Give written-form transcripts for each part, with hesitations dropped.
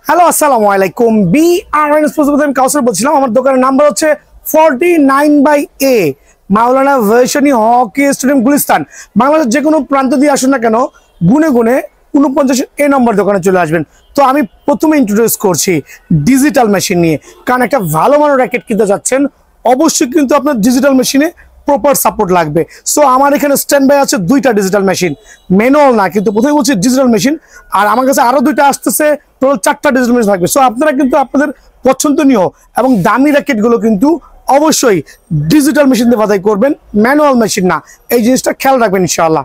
Hello আসসালামু আলাইকুম। BRN sports আমি কাউসার বলছিলাম। আমার দোকানের নাম্বার হচ্ছে 49/A মাওলানা ভার্সনি হকি স্টেডিয়াম গুলিস্তান। বাংলাদেশের যে কোনো প্রান্ত দিয়ে আসুন না কেন, গুনে গুনে 49A নম্বর দোকানে চলে আসবেন। তো আমি প্রথমে ইন্ট্রোডিউস করছি ডিজিটাল মেশিন নিয়ে, কারণ একটা ভালো মানের র্যাকেট কিনতে যাচ্ছেন, অবশ্যই কিন্তু আপনার ডিজিটাল মেশিনে প্রপার সাপোর্ট লাগবে। সো আমার এখানে স্ট্যান্ড বাই আছে দুইটা ডিজিটাল মেশিন, ম্যানুয়াল না, কিন্তু প্রথমে বলছি ডিজিটাল মেশিন, আর আমার কাছে আরো দুইটা আসতেছে, টোটাল 4টা ডিজিটাল মেশিন থাকবে। সো আপনারা কিন্তু আপনাদের পছন্দনীয় এবং দামি র্যাকেটগুলো কিন্তু অবশ্যই ডিজিটাল মেশিন দিয়ে বাছাই করবেন, ম্যানুয়াল মেশিন না। এই জিনিসটা খেয়াল রাখবেন ইনশাআল্লাহ।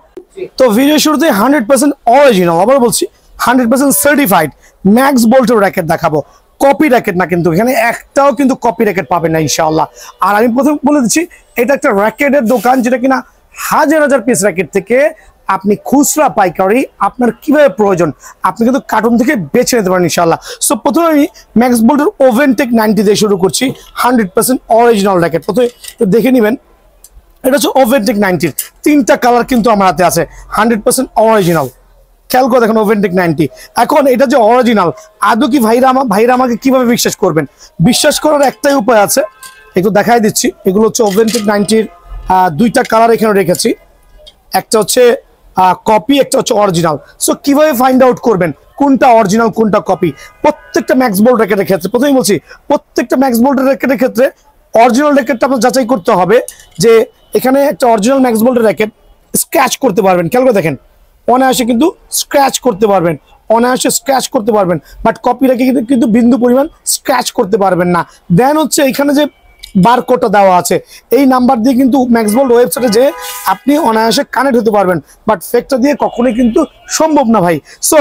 তো ভিডিও শুরুতে 100% অরিজিনাল, আবার বলছি 100% সার্টিফাইড ম্যাক্স বোল্টের র্যাকেট দেখাবো। কপি র্যাকেট না, কিন্তু এখানে একটাও কিন্তু কপি র্যাকেট পাবেন না ইনশাআল্লাহ। আর আমি প্রথম বলে দিচ্ছি, এটা একটা র্যাকেটের দোকান, যেটা কিনা হাজার হাজার পিস র্যাকেট থেকে আপনি খুচরা পাইকারি আপনার কিভাবে প্রয়োজন আপনি কিন্তু কার্টুন থেকে বেছে নিতে পারেন ইনশাআল্লাহ। সো প্রথমে আমি ম্যাক্স বোল্টের ওভেনটেক 90 দিয়ে শুরু করছি। 100% অরিজিনাল র্যাকেট, প্রথমে দেখে নেবেন। এটা হচ্ছে ওভেনটেক 90, 3টা কালার কিন্তু আমার হাতে আছে। 100% অরিজিনাল, খেয়াল করে দেখেন ওভেনটেক 90। এখন এটা যে অরিজিনাল, আদৌ কি ভাইরা আমাকে কিভাবে বিশ্বাস করবেন? বিশ্বাস করার একটাই উপায় আছে, একটু দেখাই দিচ্ছি। এগুলো হচ্ছে ওভেনটেক 90-র দুইটা কালার এখানে রেখেছি, একটা হচ্ছে কপি, একটা হচ্ছে অরিজিনাল। সো কিভাবে ফাইন্ড আউট করবেন কোনটা অরিজিনাল কোনটা কপি? প্রত্যেকটা ম্যাক্স বোল্ট র্যাকেটের ক্ষেত্রে, প্রথমেই বলছি, প্রত্যেকটা ম্যাক্স বোল্টের র্যাকেটের ক্ষেত্রে অরিজিনাল র্যাকেটটা আপনার যাচাই করতে হবে যে এখানে একটা অরিজিনাল ম্যাক্স বোল্টের র্যাকেট স্ক্র্যাচ করতে পারবেন। খেয়াল করে দেখেন, অনায়াসে কিন্তু স্ক্র্যাচ করতে পারবেন, অনায়াসে স্ক্র্যাচ করতে পারবেন, বাট কপি রেখে কিন্তু বিন্দু পরিমাণ স্ক্র্যাচ করতে পারবেন না। দেন হচ্ছে এখানে যে বারকোডটা দেওয়া আছে, এই নাম্বার দিয়ে কিন্তু ম্যাক্স বোল্ট ওয়েবসাইটে যে আপনি অনায়াসে কানেক্ট হতে পারবেন, বাট ফেকটা দিয়ে কখনোই কিন্তু সম্ভব না ভাই। সো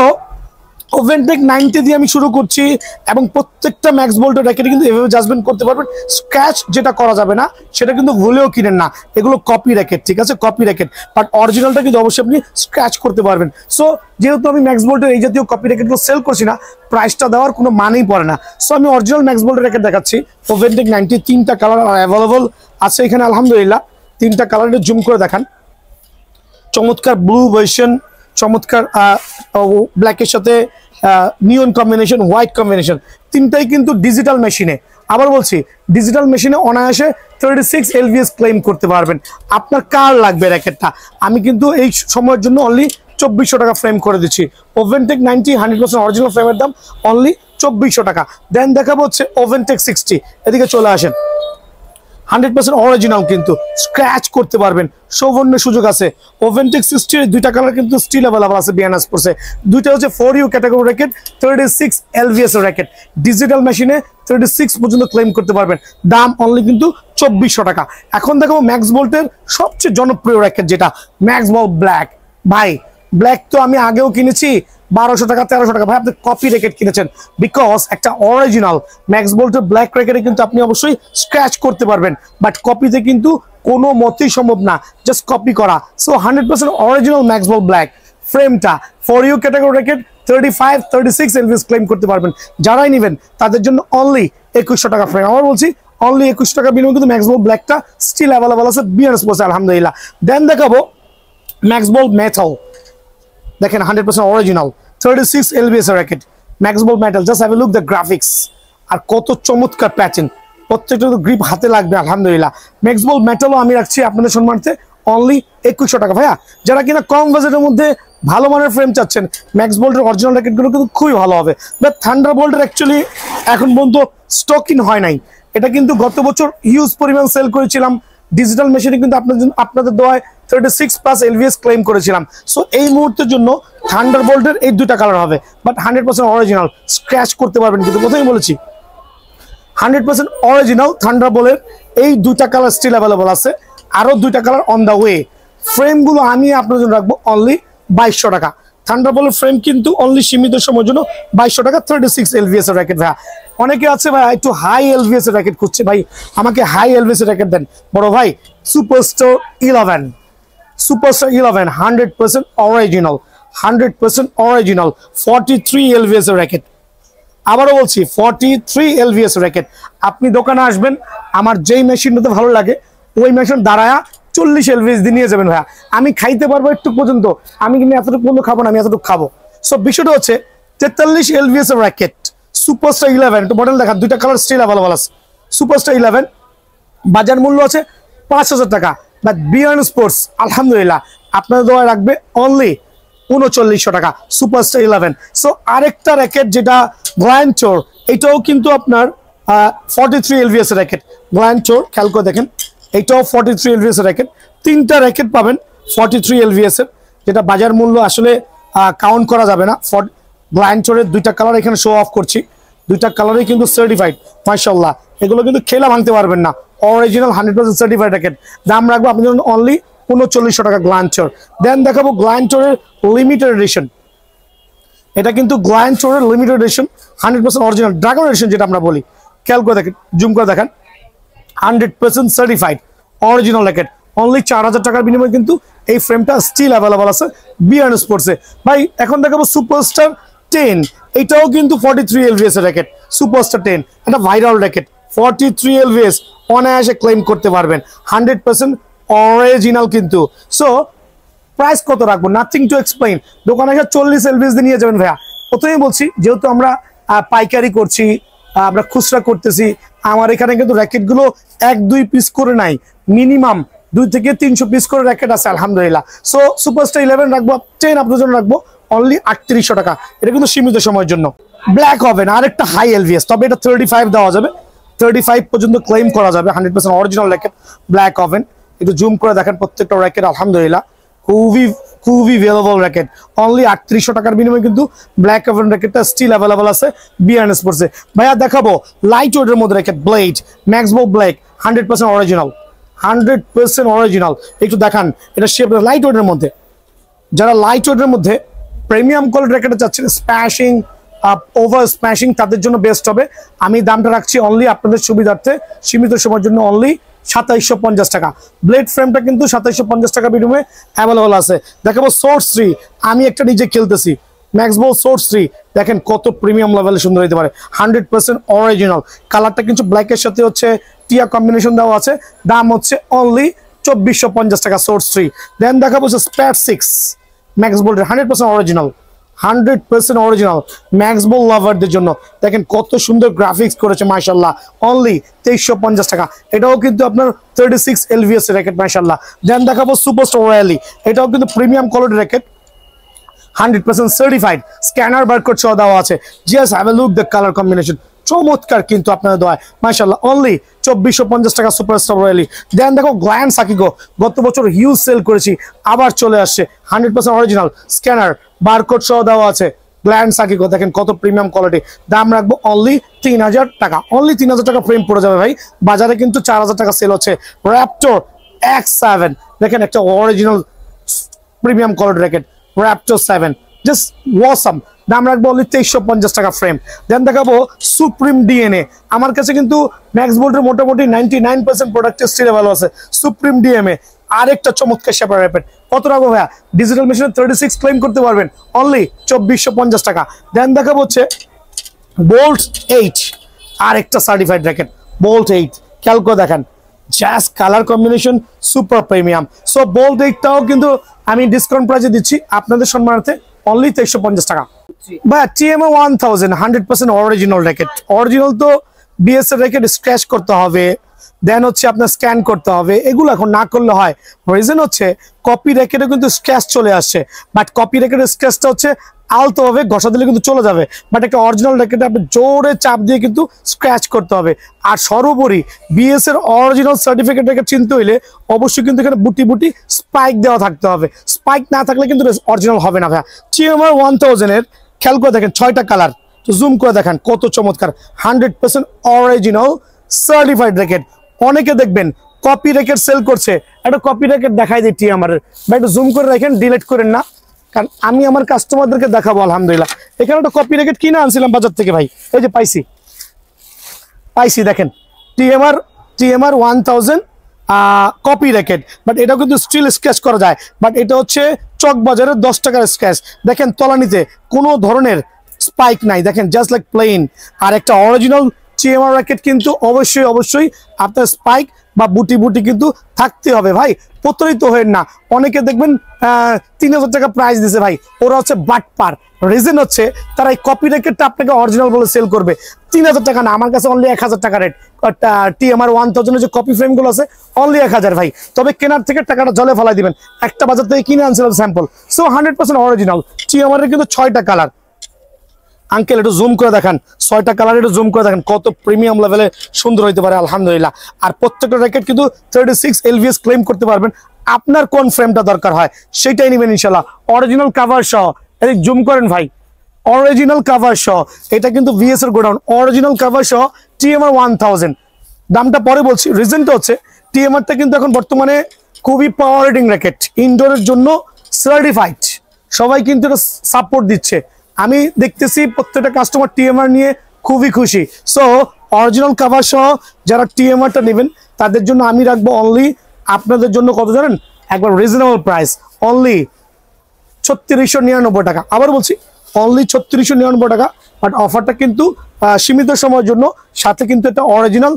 ওভেনটেক 90 দিয়ে আমি শুরু করছি, এবং প্রত্যেকটা ম্যাক্স বোল্টের র্যাকেটে কিন্তু এভাবে জাজমেন্ট করতে পারবেন। স্ক্র্যাচ যেটা করা যাবে না সেটা কিন্তু ভুলেও কিনেন না, এগুলো কপি র্যাকেট, ঠিক আছে, কপি র্যাকেট। বাট অরিজিনালটা কিন্তু অবশ্যই আপনি স্ক্র্যাচ করতে পারবেন। সো যেহেতু আমি ম্যাক্স বোল্টের এই জাতীয় কপি র্যাকেটগুলো সেল করছি না, প্রাইসটা দেওয়ার কোনো মানেই পড়ে না। সো আমি অরিজিনাল ম্যাক্স বোল্টের র্যাকেট দেখাচ্ছি। ওভেনটেক 90, 3টা কালার অ্যাভেলেবল আছে এখানে আলহামদুলিল্লাহ। 3টা কালারের জুম করে দেখান। চমৎকার ব্লু ভার্সন, চমৎকার ব্ল্যাকের সাথে নিয়ন কম্বিনেশন, হোয়াইট কম্বিনেশন, তিনটাই কিন্তু ডিজিটাল মেশিনে। আবার বলছি, ডিজিটাল মেশিনে অনায়াসে 36 LVS ক্লেম করতে পারবেন। আপনার কার লাগবে র্যাকেটটা, আমি কিন্তু এই সময়ের জন্য অনলি 2400 টাকা ফ্রেম করে দিচ্ছি। ওভেনটেক 90 100% অরিজিনাল ফ্রেমের দাম অনলি 2400 টাকা। দেন দেখাবো হচ্ছে ওভেনটেক 60, এদিকে চলে আসেন। 100% অরিজিনাল, কিন্তু স্ক্র্যাচ করতে পারবেন, সৌবর্ণের সুযোগ আছে। ওভেনটেক 60-এর দুইটা কালার কিন্তু স্টিল অ্যাভেলেবল আছে বিআরএন স্পোর্টসে। দুইটা হচ্ছে 4U ক্যাটাগরি র্যাকেট, 36 LVS এর র্যাকেট। ডিজিটাল মেশিনে 36 পর্যন্ত ক্লেম করতে পারবেন, দাম অনলি কিন্তু 2400 টাকা। এখন দেখো ম্যাক্স বোল্টের সবচেয়ে জনপ্রিয় র্যাকেট, যেটা ম্যাক্স বোল্ট ব্ল্যাক। ভাই ব্ল্যাক তো আমি আগেও কিনেছি 1200 টাকা 1300 টাকা। ভাই আপনি কপি র্যাকেট কিনেছেন, বিকজ একটা অরিজিনাল ম্যাক্স বোল্টের ব্ল্যাক র্যাকেটে কিন্তু আপনি অবশ্যই স্ক্র্যাচ করতে পারবেন, বাট কপিতে কিন্তু কোনো মতেই সম্ভব না, জাস্ট কপি করা। So 100% original Max Bolt black ফ্রেমটা 4U category racket, 36 LVS claim করতে পারবেন। যারাই নেবেন তাদের জন্য অনলি 2100 টাকা ফ্রেম। আমার বলছি অনলি 2100 টাকা বিনিময়ে কিন্তু ম্যাক্স বোল্ট ব্ল্যাকটা স্টিল অ্যাভেলেবল আছে বিআরএন স্পোর্টসে আলহামদুলিল্লাহ। দেন দেখাবো ম্যাক্স বোল্ট মেটাল। দেখেন 100% original 36 LVS racket, Max Bolt metal. Just have a look the graphics, আর কত চমৎকার প্যাটার্ন, প্রত্যেকটা গ্রিপ হাতে লাগবে আলহামদুলিল্লাহ। ম্যাক্স বোল্ট মেটালও আমি রাখছি আপনাদের সম্মানার্থে অনলি 2100 টাকা। ভাইয়া যারা কিনা কম বাজেটের মধ্যে ভালো মানের ফ্রেম চাচ্ছেন, ম্যাক্স বোল্টের অরিজিনাল র্যাকেটগুলো কিন্তু খুবই ভালো হবে। বাট থান্ডারবোল্টের অ্যাকচুয়ালি এখন পর্যন্ত স্টক ইন হয় নাই, এটা কিন্তু গত বছর হিউজ পরিমাণ সেল করেছিলাম ডিজিটাল মেশিনে, কিন্তু আপনাদের দোয়ায় 36+ LVS ক্লেম করেছিলাম। সো এই মুহূর্তের জন্য থান্ডারবোল্টের এই দুইটা কালার হবে, বাট 100% অরিজিনাল, স্ক্র্যাচ করতে পারবেন। কিন্তু প্রথমেই বলেছি 100% অরিজিনাল থান্ডারবোল্টের এই দুইটা কালার স্টিল অ্যাভেলেবল আছে, আরো দুইটা কালার অন দা ওয়ে। ফ্রেমগুলো আমি আপনার জন্য রাখবো অনলি 2200 টাকা। থান্ডারবোল্টের ফ্রেম কিন্তু অনলি সীমিত সময়ের জন্য 2200 টাকা, 36 LVS এর র্যাকেট। ভাইয়া অনেকে আছে ভাই একটু হাই LVS এর র্যাকেট খুঁজছে, ভাই আমাকে হাই LVS এর র্যাকেট দেন। বড় ভাই সুপারস্টার 11, 100% অরিজিনাল, 100% অরিজিনাল 43 LVS এর র্যাকেট। আবারও বলছি 43 LVS র্যাকেট। আপনি দোকানে আসবেন, আমার যেই মেশিনটাতে ভালো লাগে ওই মেশিন দাঁড়ায়া 40 LVS দিয়ে নিয়ে যাবেন। ভাইয়া আমি খাইতে পারবো একটু পর্যন্ত, আমি কিন্তু এতটুকু পর্যন্ত খাবো না, আমি এতটুকু খাবো। সো বিষয়টা হচ্ছে 43 LVS এর র্যাকেট। সুপারস্টার 11 একটু মডেল দেখান, দুইটা কালার স্টিল অ্যাভেলেবল আছে। সুপারস্টার 11 বাজার মূল্য আছে 5,000 টাকা, বাট বিয়ান স্পোর্টস আলহামদুলিল্লাহ আপনাদের দোয়া রাখবে অনলি 3900 টাকা সুপারস্টার 11। সো আরেকটা র্যাকেট যেটা গ্ল্যান্টোর, এটাও কিন্তু আপনার 43 এলভিএস এর র্যাকেট। গ্ল্যান্টোর খেয়াল করে দেখেন, এটাও 43 এলভিএস এর র্যাকেট। তিনটা র্যাকেট পাবেন 43 এলভিএস এর, যেটা বাজার মূল্য আসলে কাউন্ট করা যাবে না। গ্ল্যান্টোরের দুইটা কালার এখানে শো অফ করছি, দুইটা কালারই কিন্তু সার্টিফাইড মাশাআল্লাহ। এগুলো কিন্তু খেলা ভাঙতে পারবেন না, অরিজিনাল 100% সার্টিফাইড র্যাকেট। দাম রাখবো আপনাদের জন্য অনলি 3900 টাকা গ্ল্যান্টোর। দেন দেখাবো গ্ল্যান্টোরের লিমিটেড এডিশন। এটা কিন্তু গ্ল্যান্টোরের limited edition 100% original dragon edition যেটা আমরা বলি। খেয়াল করে দেখেন, জুম করে দেখেন, 100% সার্টিফাইড অরিজিনাল র্যাকেট। অনলি 4000 টাকার বিনিময়ে কিন্তু এই ফ্রেমটা স্টিল অ্যাভেলেবল আছে বিয়ান স্পোর্টসে। ভাই এখন দেখাবো সুপারস্টার 10, এটাও কিন্তু 43 এলভিএস এর র্যাকেট। সুপারস্টার 10 এটা ভাইরাল র্যাকেট, 43 এলভিএস অনায়াসে ক্লেম করতে পারবেন, 100% অরিজিনাল কিন্তু। সো প্রাইস কত রাখবো, নাথিং টু এক্সপ্লেইন। দোকানে এসে 40 এলভিএস দিয়ে নিয়ে যাবেন ভাইয়া। প্রথমেই বলছি যেহেতু আমরা পাইকারি করছি, আমরা খুচরা করতেছি, আমার এখানে কিন্তু র্যাকেট গুলো 1-2 পিস করে নাই, মিনিমাম 2 থেকে 300 পিস করে র্যাকেট আছে আলহামদুলিল্লাহ। সো সুপারস্টার 11 রাখবো, 10 আপনাদের জন্য রাখবো অনলি 3800 টাকা। এটা কিন্তু সীমিত সময়ের জন্য। ব্ল্যাক হবে না, আরেকটা হাই এলভিএস, তবে এটা 35 দেওয়া যাবে, 35 পর্যন্ত ক্লেম করা যাবে। 100% অরিজিনাল র্যাকেট ব্ল্যাক ওভেন। একটু জুম করে দেখেন প্রত্যেকটা র্যাকেট আলহামদুলিল্লাহ খুবই ভ্যালুয়েবল র্যাকেট। অনলি 3800 টাকার বিনিময়ে কিন্তু ব্ল্যাক ওভেন র্যাকেটটা স্টিল অ্যাভেলেবল আছে বিয়ান স্পোর্টসে। ভাইয়া দেখাবো লাইট ওয়েটের মধ্যে র্যাকেট, ব্লেড ম্যাক্সবো ব্ল্যাক 100% অরিজিনাল, 100% অরিজিনাল। একটু দেখান, এটা শেপ লাইট ওয়েটের মধ্যে। যারা লাইট ওয়েটের মধ্যে প্রিমিয়াম কোয়ালিটি র্যাকেট চাচ্ছেন, স্প্যাশিং ওভার স্প্যাশিং, তাদের জন্য বেস্ট হবে। আমি দামটা রাখছি অনলি আপনাদের সুবিধার্থে সীমিত সময়ের জন্য অনলি 2750 টাকা। ব্লেড ফ্রেমটা কিন্তু 2750 টাকা বিনিময়ে অ্যাভেলেবল আছে। দেখাবো সোর্স 3, আমি একটা নিজে খেলতেছি ম্যাক্সবো সোর্স 3, দেখেন কত প্রিমিয়াম লেভেলে সুন্দর হতে পারে, 100% অরিজিনাল। কালারটা কিন্তু ব্ল্যাকের সাথে হচ্ছে টিয়া কম্বিনেশন দেওয়া আছে। দাম হচ্ছে অনলি 2450 টাকা সোর্স 3। দেন দেখাবো স্প্যাট 6 ম্যাক্সবোল্টের 100% অরিজিনাল, 100% অরিজিনাল ম্যাক্সবল লাভারদের জন্য। দেখেন কত সুন্দর গ্রাফিক্স করেছে মাশাআল্লাহ, অনলি 2350 টাকা। এটাও কিন্তু আপনার 36 এলভিএস র্যাকেট মাশাআল্লাহ। দেন দেখাবো সুপারস্টার রয়্যালি, এটাও কিন্তু premium quality racket, 100% certified, scanner barcode সহ দেওয়া আছে। Just have a look the colour combination, চমৎকার কিন্তু আপনাদের দোয়ায় মাশাআল্লাহ। অনলি 2450 টাকা সুপারস্টার রয়্যালি। দেন দেখো গ্ল্যান্ড সাকিগো, গত বছর হিউজ সেল করেছি, আবার চলে আসছে, 100% অরিজিনাল, স্ক্যানার বারকোড সহ দেওয়া আছে। গ্ল্যান্ড সাকিগো দেখেন কত প্রিমিয়াম কোয়ালিটি। দাম রাখবো অনলি 3000 টাকা, অনলি 3000 টাকা ফ্রেম পড়ে যাবে ভাই। বাজারে কিন্তু 4000 টাকা সেল হচ্ছে। র্যাপটর X7 দেখেন একটা original premium quality racket, Raptor 7 just awesome. দাম রাখবো অনলি 2350 টাকা ফ্রেম। দেন দেখাবো সুপ্রিম ডিএনএ। আমার কাছে কিন্তু ম্যাক্সবোল্টের মোটামুটি 99% প্রোডাক্টের স্টিল ভালো আছে। সুপ্রিম ডিএমএ আরেকটা চমৎকার শেপার র্যাকেট। কত রাখবো ভাইয়া, ডিজিটাল মেশিনে 36 ক্লেম করতে পারবেন অনলি 2450 টাকা। দেন দেখাবো হচ্ছে বোল্ট 8, আরেকটা সার্টিফাইড র্যাকেট বোল্ট 8। খেয়াল করে দেখেন just colour combination super premium. So bolt 8টাও কিন্তু আমি ডিসকাউন্ট প্রাইসে দিচ্ছি আপনাদের সম্মানার্থে অনলি 2350 টাকা। ভাই TMA 1000 100% অরিজিনাল র্যাকেট। অরিজিনাল তো বিএস এর র্যাকেট স্ক্র্যাচ করতে হবে, দেন হচ্ছে আপনার স্ক্যান করতে হবে, এগুলো এখন না করলে হয়। রিজন হচ্ছে কপি র্যাকেটে কিন্তু স্ক্র্যাচ চলে আসছে, বাট কপি র্যাকেটের স্ক্র্যাচটা হচ্ছে আলতো হবে, ঘষা দিলে কিন্তু চলে যাবে। বাট একটা অরিজিনাল র্যাকেটে আপনি জোরে চাপ দিয়ে কিন্তু স্ক্র্যাচ করতে হবে। আর সর্বোপরি বিএস এর অরিজিনাল সার্টিফিকেট র্যাকেট চিনতে হইলে অবশ্যই কিন্তু এখানে বুটি বুটি স্পাইক দেওয়া থাকতে হবে। স্পাইক না থাকলে কিন্তু অরিজিনাল হবে না ভাইয়া। TMA 1000 এর খেয়াল করে দেখেন 6টা কালার, তো জুম করে দেখেন কত চমৎকার, 100% অরিজিনাল সার্টিফাইড র্যাকেট। অনেকে দেখবেন কপি র্যাকেট সেল করছে, একটা কপি র্যাকেট দেখাই দিচ্ছি আমার ভাই, একটু জুম করে রাখেন, ডিলিট করেন না, কারণ আমি আমার কাস্টমারদেরকে দেখাবো। আলহামদুলিল্লাহ এখানে একটা কপি র্যাকেট কিনে আনছিলাম বাজার থেকে ভাই, এই যে পাইছি দেখেন TMR 1000 কপি র্যাকেট। বাট এটাও কিন্তু স্টিল স্ক্র্যাচ করা যায়, বাট এটা হচ্ছে চক বাজারের 10 টাকার স্ক্র্যাচ। দেখেন তলানিতে কোনো ধরনের স্পাইক নাই, দেখেন জাস্ট লাইক প্লেন। আর একটা অরিজিনাল টিএমআর র্যাকেট কিন্তু অবশ্যই অবশ্যই আপনার স্পাইক বা বুটি বুটি কিন্তু থাকতে হবে ভাই, প্রতারিত হবেন না। অনেকে দেখবেন 3000 টাকা প্রাইস দিছে ভাই, ওরা হচ্ছে বাটপার। রিজন হচ্ছে তারা এই কপি র্যাকেটটা আপনাকে অরিজিনাল বলে সেল করবে। 3000 টাকা না, আমার কাছে অনলি 1000 টাকা রেট। টিএমআর 1000 যে কপি ফ্রেম গুলো আছে অনলি 1000 ভাই। তবে কেনার থেকে টাকাটা জলে ফেলাই দিবেন, একটা বাজার থেকে কিনে আনছিলাম স্যাম্পল। So 100% original. টিএমআর এর কিন্তু 6টা কালার। আঙ্কেল একটু জুম করে দেখান, 6টা কালার একটু জুম করে দেখেন কত প্রিমিয়াম লেভেলে সুন্দর হইতে পারে আলহামদুলিল্লাহ। আর প্রত্যেকটা র্যাকেট কিন্তু 36 LVS ক্লেম করতে পারবেন। আপনার কোন ফ্রেমটা দরকার হয় সেটাই নেবেন ইনশাল্লাহ। অরিজিনাল কাভার সহ, এই জুম করেন ভাই, অরিজিনাল কাভার সহ। এটা কিন্তু ভিএস এর গোডাউন, অরিজিনাল কাভার সহ টিএমআর 1000। দামটা পরে বলছি, রিজনটা হচ্ছে টিএমআরটা কিন্তু এখন বর্তমানে খুবই পাওয়ার রেটিং র্যাকেট, ইনডোরের জন্য সার্টিফাইড। সবাই কিন্তু এটা সাপোর্ট দিচ্ছে। আমি দেখতেছি প্রত্যেকটা কাস্টমার টিএমআর নিয়ে খুবই খুশি। সো অরিজিনাল কাভার সহ যারা টিএমআরটা নেবেন তাদের জন্য আমি রাখবো অনলি, আপনাদের জন্য কত জানেন, একবার রিজনেবল প্রাইস, অনলি 3699 টাকা। আবার বলছি অনলি 3699 টাকা। বাট অফারটা কিন্তু সীমিত সময়ের জন্য, সাথে কিন্তু একটা অরিজিনাল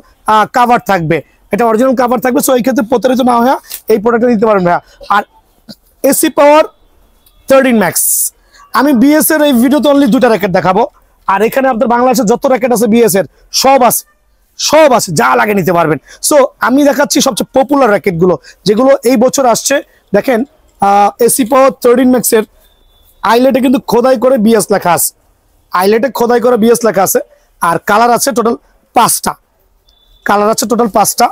কাভার থাকবে, এটা অরিজিনাল কাভার থাকবে। সো এই ক্ষেত্রে প্রতারিত না হয়ে এই প্রোডাক্টটা নিতে পারবেন ভাইয়া। আর এসি পাওয়ার 13 ম্যাক্স, আমি বিএস এর এই ভিডিওতে অনলি 2টা র্যাকেট দেখাবো। আর এখানে আপনার বাংলাদেশের যত র্যাকেট আছে বিএস এর সব আছে, যা লাগে নিতে পারবেন। সো আমি দেখাচ্ছি সবচেয়ে পপুলার র্যাকেট গুলো যেগুলো এই বছর আসছে। দেখেন এসি পাওয়ার 13 ম্যাক্স এর আইলেটে কিন্তু খোদাই করে বিএস লেখা আছে, আইলেটে খোদাই করে বিএস লেখা আছে। আর কালার আছে টোটাল 5টা, কালার আছে টোটাল 5টা।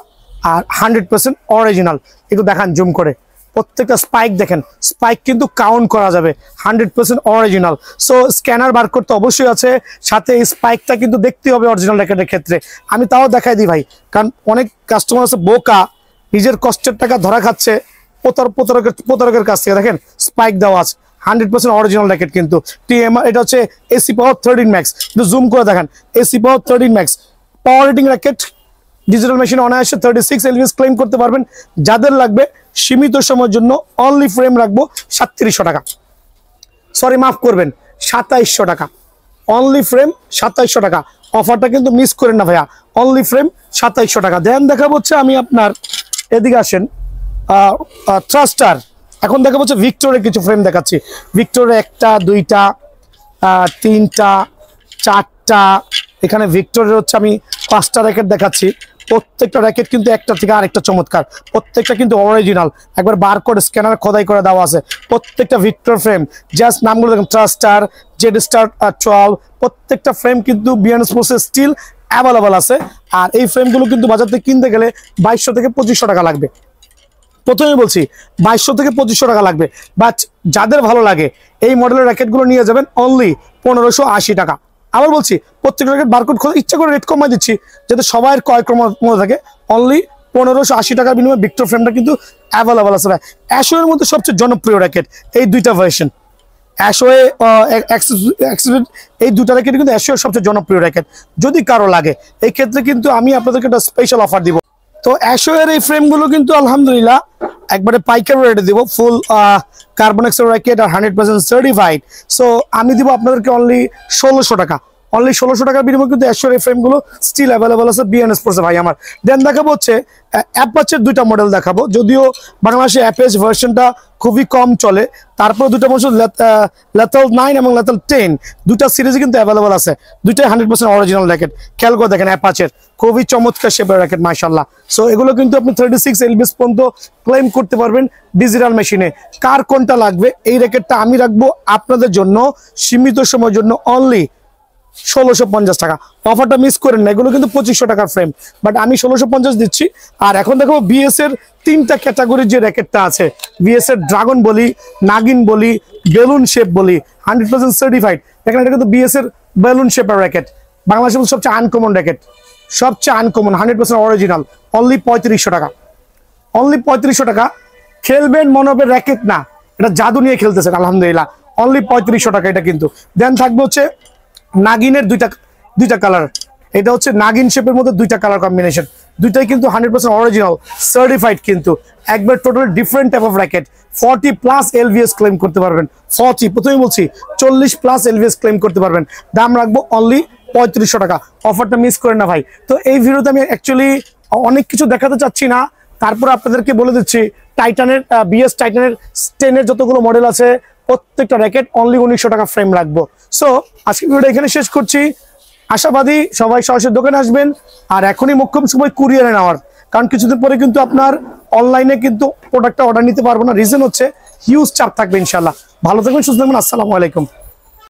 আর 100% অরিজিনাল। একটু দেখান জুম করে, প্রত্যেকটা স্পাইক দেখেন, স্পাইক কিন্তু কাউন্ট করা যাবে, 100% অরিজিনাল। সো স্ক্যানার বারকোড তো অবশ্যই আছে, সাথে এই স্পাইকটা কিন্তু দেখতে হবে অরিজিনাল র্যাকেটের ক্ষেত্রে। আমি তাও দেখাই দিই ভাই, কারণ অনেক কাস্টমার আছে বোকা, নিজের কষ্টের টাকা ধরা খাচ্ছে প্রতারকের কাছ থেকে। দেখেন স্পাইক দেওয়া আছে, 100% অরিজিনাল র্যাকেট কিন্তু টিএমআর। এটা হচ্ছে এসি পাওয়ার 13 ম্যাক্স, একটু জুম করে দেখেন, এসি পাওয়ার 13 max power rating racket. Digital machine অনায়াসে 36 LVS ক্লেম করতে পারবেন। যাদের লাগবে সীমিত সময়ের জন্য অনলি ফ্রেম রাখবো 3700 টাকা, সরি মাফ করবেন 2700 টাকা, অনলি ফ্রেম 2700 টাকা। অফারটা কিন্তু মিস করেন না ভাইয়া, অনলি ফ্রেম 2700 টাকা। দেন দেখাবো হচ্ছে আমি আপনার, এদিকে আসেন, থ্রাস্টার। এখন দেখাবো হচ্ছে ভিক্টরের কিছু ফ্রেম দেখাচ্ছি। ভিক্টরের 1টা 2টা 3টা 4টা, এখানে ভিক্টরের হচ্ছে আমি 5টা র্যাকেট দেখাচ্ছি। প্রত্যেকটা র্যাকেট কিন্তু একটা থেকে আরেকটা চমৎকার, প্রত্যেকটা কিন্তু অরিজিনাল, একবার বারকোড স্ক্যানার খোদাই করে দেওয়া আছে। প্রত্যেকটা ভিক্টর ফ্রেম, জাস্ট নামগুলো দেখুন, থ্রাস্টার, জেড স্টার 12, প্রত্যেকটা ফ্রেম কিন্তু বিএন স্পোর্টস স্টিল অ্যাভেলেবল আছে। আর এই ফ্রেমগুলো কিন্তু বাজার থেকে কিনতে গেলে 2200 থেকে 2500 টাকা লাগবে। প্রথমে বলছি 2200 থেকে 2500 টাকা লাগবে। বাট যাদের ভালো লাগে এই মডেলের র্যাকেটগুলো নিয়ে যাবেন অনলি 1580 টাকা। আবার বলছি প্রত্যেকটা র্যাকেট বারকোড খোলা, ইচ্ছা করে রেট কমাই দিচ্ছি যাতে সবাই ক্রয় মধ্যে থাকে। অনলি 1580 টাকার বিনিময়ে ভিক্টর ফ্রেমটা কিন্তু অ্যাভেলেবল আছে। অ্যাশো এর মধ্যে সবচেয়ে জনপ্রিয় র্যাকেট এই 2টা ভার্সন, অ্যাশো এই 2টা র্যাকেট কিন্তু অ্যাশো এর সবচেয়ে জনপ্রিয় র্যাকেট। যদি কারো লাগে এই ক্ষেত্রে কিন্তু আমি আপনাদেরকে একটা স্পেশাল অফার দিব। তো অ্যাশো এর এই ফ্রেমগুলো কিন্তু আলহামদুলিল্লাহ একবারে পাইকারি রেটে দিব, ফুল কার্বনেক্সের র্যাকেট আর 100% সার্টিফাইড। সো আমি দিব আপনাদেরকে অনলি 1600 টাকা, অনলি 1600 টাকার বিনিময়ে কিন্তু অ্যাশোর এই ফ্রেমগুলো স্টিল অ্যাভেলেবল আছে বিএন স্পোর্টসে ভাই আমার। দেন দেখাবো হচ্ছে অ্যাপাচের 2টা মডেল দেখাবো, যদিও বাংলাদেশে অ্যাপেজ ভার্সনটা খুবই কম চলে, তারপর 2টা মডেল লেথাল 9 এবং লেথাল 10 2টা সিরিজে কিন্তু অ্যাভেলেবল আছে। 2টাই 100% অরিজিনাল র্যাকেট। খেয়াল করে দেখেন অ্যাপাচের খুবই চমৎকার শেপের র্যাকেট মাশাআল্লাহ। সো এগুলো কিন্তু আপনি 36 LVS পর্যন্ত ক্লেম করতে পারবেন ডিজিটাল মেশিনে। কার কোনটা লাগবে এই র্যাকেটটা আমি রাখবো আপনাদের জন্য সীমিত সময়ের জন্য অনলি 1650 টাকা। অফারটা মিস করেন না, এগুলো কিন্তু 2500 টাকার ফ্রেম, বাট আমি 1650 দিচ্ছি। আর এখন দেখো বিএস এর 3টা ক্যাটাগরির যে র্যাকেটটা আছে, বিএস এর ড্রাগন বলি, নাগিন বলি, বেলুন শেপ বলি, 100% সার্টিফাইড। দেখেন এটা কিন্তু বিএস এর বেলুন শেপের র্যাকেট, বাংলাদেশের সবচেয়ে আনকমন র্যাকেট, সবচেয়ে আনকমন, 100% অরিজিনাল, অনলি 3500 টাকা, অনলি 3500 টাকা। খেলবেন মনে হবে র্যাকেট না, এটা জাদু নিয়ে খেলতেছেন আলহামদুলিল্লাহ, অনলি 3500 টাকা এটা কিন্তু। দেন থাকবে হচ্ছে নাগিনের 2টা কালার, এটা হচ্ছে নাগিন শেপের মধ্যে 2টা কালার কম্বিনেশন, 2টাই কিন্তু 100% অরিজিনাল সার্টিফাইড কিন্তু একবার total different type of racket. 40+ LVS claim করতে পারবেন, 40, প্রথমেই বলছি 40+ LVS ক্লেম করতে পারবেন। দাম রাখবো অনলি 3500 টাকা। অফারটা মিস করেন না ভাই। তো এই ভিডিওতে আমি অ্যাকচুয়ালি অনেক কিছু দেখাতে চাচ্ছি না, তারপর আপনাদেরকে বলে দিচ্ছি টাইটানের বিএস টাইটানের 10 এর যতগুলো মডেল আছে প্রত্যেকটা র্যাকেট অনলি 1900 টাকা ফ্রেম রাখবো। সো আজকে ভিডিওটা এখানে শেষ করছি। আশাবাদী সবাই সরাসরি দোকানে আসবেন, আর এখনই মুখ্যম সময় কুরিয়ারে নেওয়ার, কারণ কিছুদিন পরে কিন্তু আপনার অনলাইনে কিন্তু প্রোডাক্টটা অর্ডার নিতে পারবো না। রিজন হচ্ছে হিউজ চাপ থাকবে। ইনশাল্লাহ ভালো থাকবেন, সুস্থ থাকবেন। আসসালামু আলাইকুম।